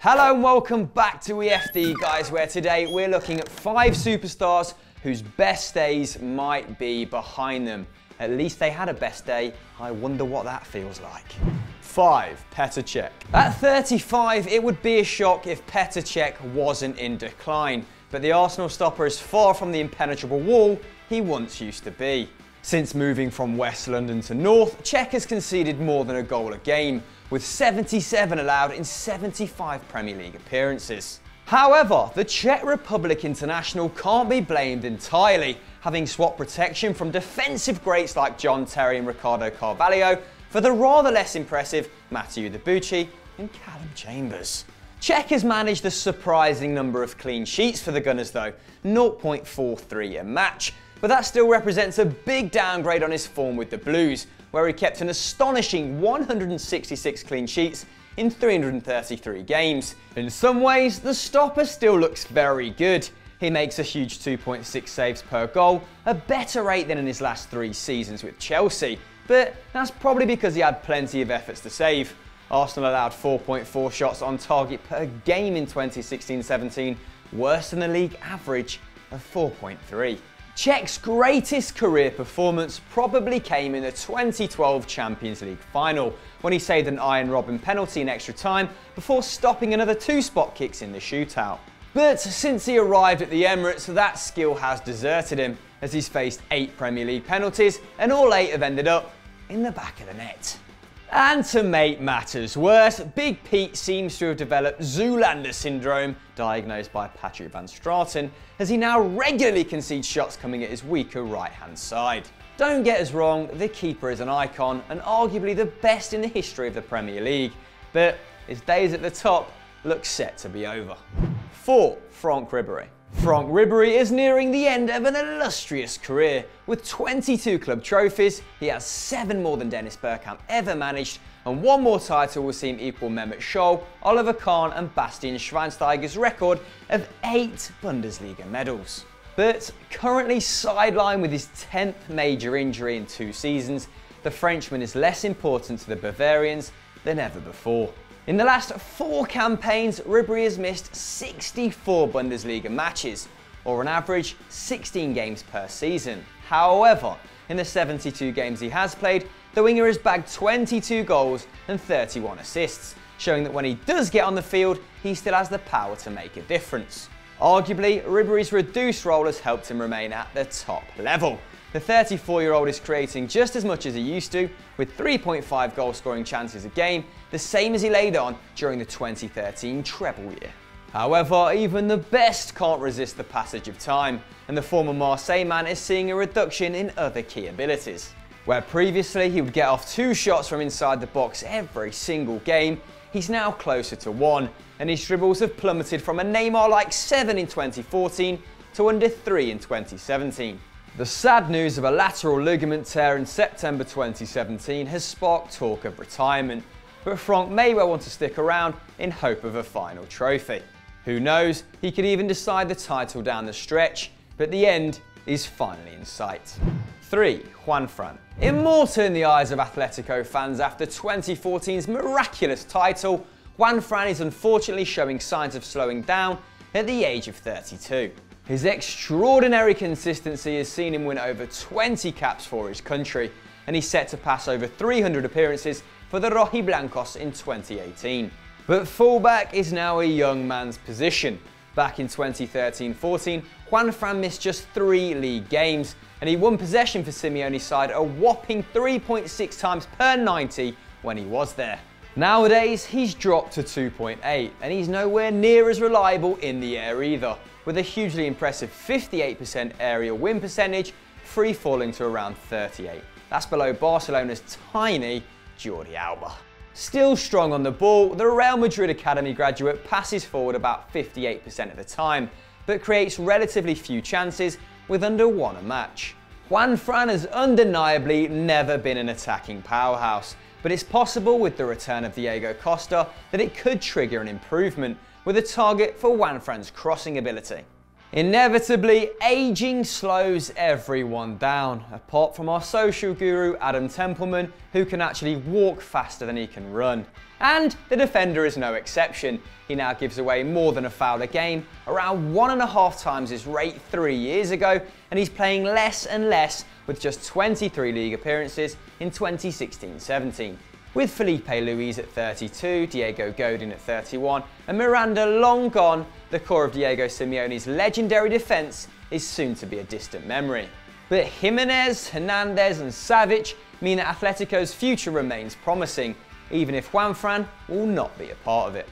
Hello and welcome back to EFD, guys, where today we're looking at 5 superstars whose best days might be behind them. At least they had a best day. I wonder what that feels like. 5. Petr Cech. At 35, it would be a shock if Petr Cech wasn't in decline, but the Arsenal stopper is far from the impenetrable wall he once used to be. Since moving from West London to North, Cech has conceded more than a goal a game, with 77 allowed in 75 Premier League appearances. However, the Czech Republic international can't be blamed entirely, having swapped protection from defensive greats like John Terry and Ricardo Carvalho for the rather less impressive Mathieu Debuchy and Callum Chambers. Cech has managed a surprising number of clean sheets for the Gunners though, 0.43 a match, but that still represents a big downgrade on his form with the Blues, where he kept an astonishing 166 clean sheets in 333 games. In some ways, the stopper still looks very good. He makes a huge 2.6 saves per goal, a better rate than in his last 3 seasons with Chelsea, but that's probably because he had plenty of efforts to save. Arsenal allowed 4.4 shots on target per game in 2016-17, worse than the league average of 4.3. Cech's greatest career performance probably came in the 2012 Champions League final, when he saved an Iron Robben penalty in extra time before stopping another 2 spot kicks in the shootout. But since he arrived at the Emirates, that skill has deserted him, as he's faced 8 Premier League penalties and all 8 have ended up in the back of the net. And to make matters worse, Big Pete seems to have developed Zoolander syndrome, diagnosed by Patrick van Straten, as he now regularly concedes shots coming at his weaker right-hand side. Don't get us wrong, the keeper is an icon and arguably the best in the history of the Premier League, but his days at the top look set to be over. 4. Franck Ribery. Franck Ribery is nearing the end of an illustrious career. With 22 club trophies, he has 7 more than Dennis Bergkamp ever managed, and 1 more title will see him equal Mehmet Scholl, Oliver Kahn and Bastian Schweinsteiger's record of 8 Bundesliga medals. But currently sidelined with his 10th major injury in 2 seasons, the Frenchman is less important to the Bavarians than ever before. In the last 4 campaigns, Ribery has missed 64 Bundesliga matches, or on average 16 games per season. However, in the 72 games he has played, the winger has bagged 22 goals and 31 assists, showing that when he does get on the field, he still has the power to make a difference. Arguably, Ribery's reduced role has helped him remain at the top level. The 34-year-old is creating just as much as he used to, with 3.5 goal-scoring chances a game, the same as he laid on during the 2013 treble year. However, even the best can't resist the passage of time, and the former Marseille man is seeing a reduction in other key abilities. Where previously he would get off 2 shots from inside the box every single game, he's now closer to 1, and his dribbles have plummeted from a Neymar-like 7 in 2014 to under 3 in 2017. The sad news of a lateral ligament tear in September 2017 has sparked talk of retirement, but Franck may well want to stick around in hope of a final trophy. Who knows, he could even decide the title down the stretch, but the end is finally in sight. 3. Juanfran. Immortal in the eyes of Atletico fans after 2014's miraculous title, Juanfran is unfortunately showing signs of slowing down at the age of 32. His extraordinary consistency has seen him win over 20 caps for his country, and he's set to pass over 300 appearances for the Rojiblancos in 2018. But fullback is now a young man's position. Back in 2013-14, Juanfran missed just 3 league games, and he won possession for Simeone's side a whopping 3.6 times per 90 when he was there. Nowadays, he's dropped to 2.8, and he's nowhere near as reliable in the air either, with a hugely impressive 58% aerial win percentage, free falling to around 38. That's below Barcelona's tiny Jordi Alba. Still strong on the ball, the Real Madrid Academy graduate passes forward about 58% of the time, but creates relatively few chances with under 1 a match. Juanfran has undeniably never been an attacking powerhouse, but it's possible with the return of Diego Costa that it could trigger an improvement, with a target for Juanfran's crossing ability. Inevitably, aging slows everyone down, apart from our social guru Adam Templeman, who can actually walk faster than he can run. And the defender is no exception. He now gives away more than a foul a game, around 1.5 times his rate 3 years ago, and he's playing less and less with just 23 league appearances in 2016-17. With Felipe Luis at 32, Diego Godin at 31, and Miranda long gone, the core of Diego Simeone's legendary defence is soon to be a distant memory. But Jimenez, Hernandez and Savic mean that Atletico's future remains promising, even if Juanfran will not be a part of it.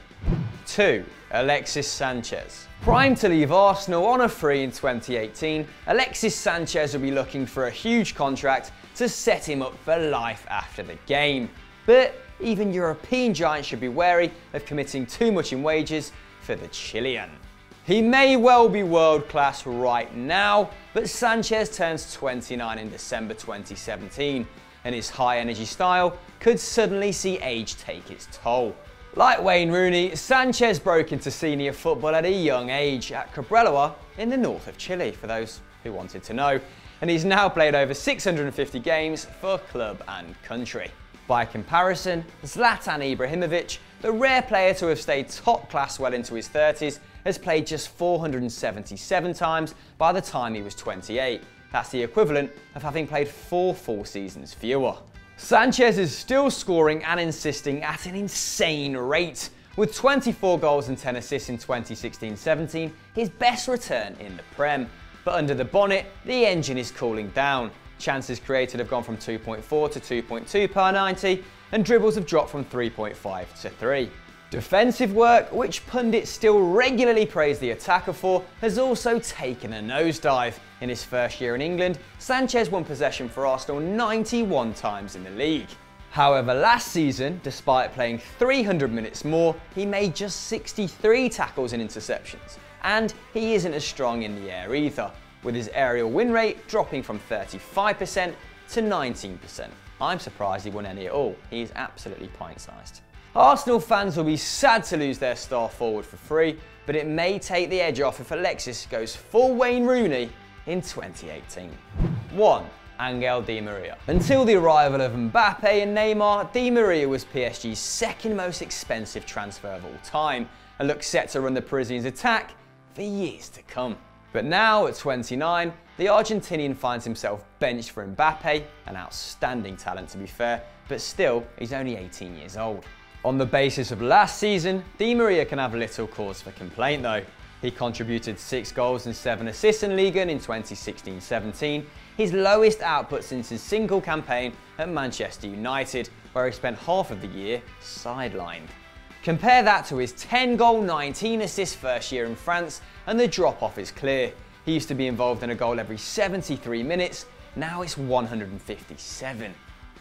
2. Alexis Sanchez. Primed to leave Arsenal on a free in 2018, Alexis Sanchez will be looking for a huge contract to set him up for life after the game. But even European giants should be wary of committing too much in wages for the Chilean. He may well be world class right now, but Sanchez turns 29 in December 2017, and his high energy style could suddenly see age take its toll. Like Wayne Rooney, Sanchez broke into senior football at a young age at Cobreloa in the north of Chile, for those who wanted to know, and he's now played over 650 games for club and country. By comparison, Zlatan Ibrahimovic, the rare player to have stayed top class well into his 30s, has played just 477 times by the time he was 28. That's the equivalent of having played 4 full seasons fewer. Sanchez is still scoring and insisting at an insane rate. With 24 goals and 10 assists in 2016-17, his best return in the Prem. But under the bonnet, the engine is cooling down. Chances created have gone from 2.4 to 2.2 per 90, and dribbles have dropped from 3.5 to 3. Defensive work, which pundits still regularly praise the attacker for, has also taken a nosedive. In his first year in England, Sanchez won possession for Arsenal 91 times in the league. However, last season, despite playing 300 minutes more, he made just 63 tackles and interceptions. And he isn't as strong in the air either, with his aerial win rate dropping from 35% to 19%. I'm surprised he won any at all. He's absolutely pint-sized. Arsenal fans will be sad to lose their star forward for free, but it may take the edge off if Alexis goes full Wayne Rooney in 2018. 1. Angel Di Maria. Until the arrival of Mbappe and Neymar, Di Maria was PSG's second most expensive transfer of all time, and looks set to run the Parisians' attack for years to come. But now, at 29, the Argentinian finds himself benched for Mbappe, an outstanding talent to be fair, but still, he's only 18 years old. On the basis of last season, Di Maria can have little cause for complaint though. He contributed 6 goals and 7 assists in Liga in 2016-17, his lowest output since his single campaign at Manchester United, where he spent half of the year sidelined. Compare that to his 10-goal, 19-assist first year in France, and the drop-off is clear. He used to be involved in a goal every 73 minutes, now it's 157.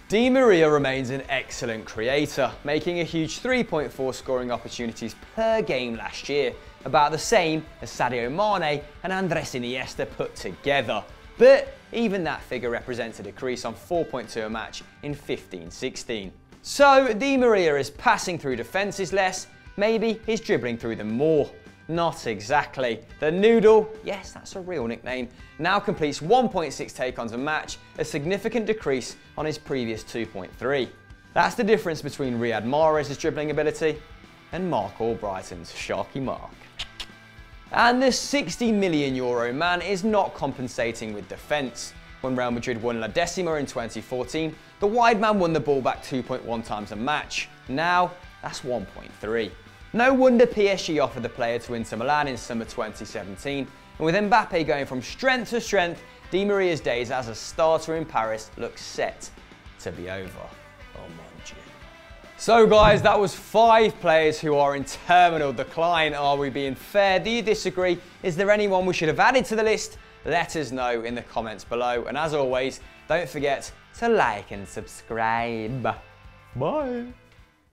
Di Maria remains an excellent creator, making a huge 3.4 scoring opportunities per game last year, about the same as Sadio Mane and Andres Iniesta put together. But even that figure represents a decrease on 4.2 a match in 15-16. So Di Maria is passing through defences less, maybe he's dribbling through them more. Not exactly. The Noodle, yes, that's a real nickname, now completes 1.6 take-ons a match, a significant decrease on his previous 2.3. That's the difference between Riyad Mahrez's dribbling ability and Mark Albrighton's Sharky Mark. And the €60 million man is not compensating with defence. When Real Madrid won La Decima in 2014, the wide man won the ball back 2.1 times a match. Now, that's 1.3. No wonder PSG offered the player to Inter Milan in summer 2017, and with Mbappe going from strength to strength, Di Maria's days as a starter in Paris look set to be over. Oh mon Dieu. So guys, that was 5 players who are in terminal decline. Are we being fair? Do you disagree? Is there anyone we should have added to the list? Let us know in the comments below, and as always, don't forget to like and subscribe. Bye.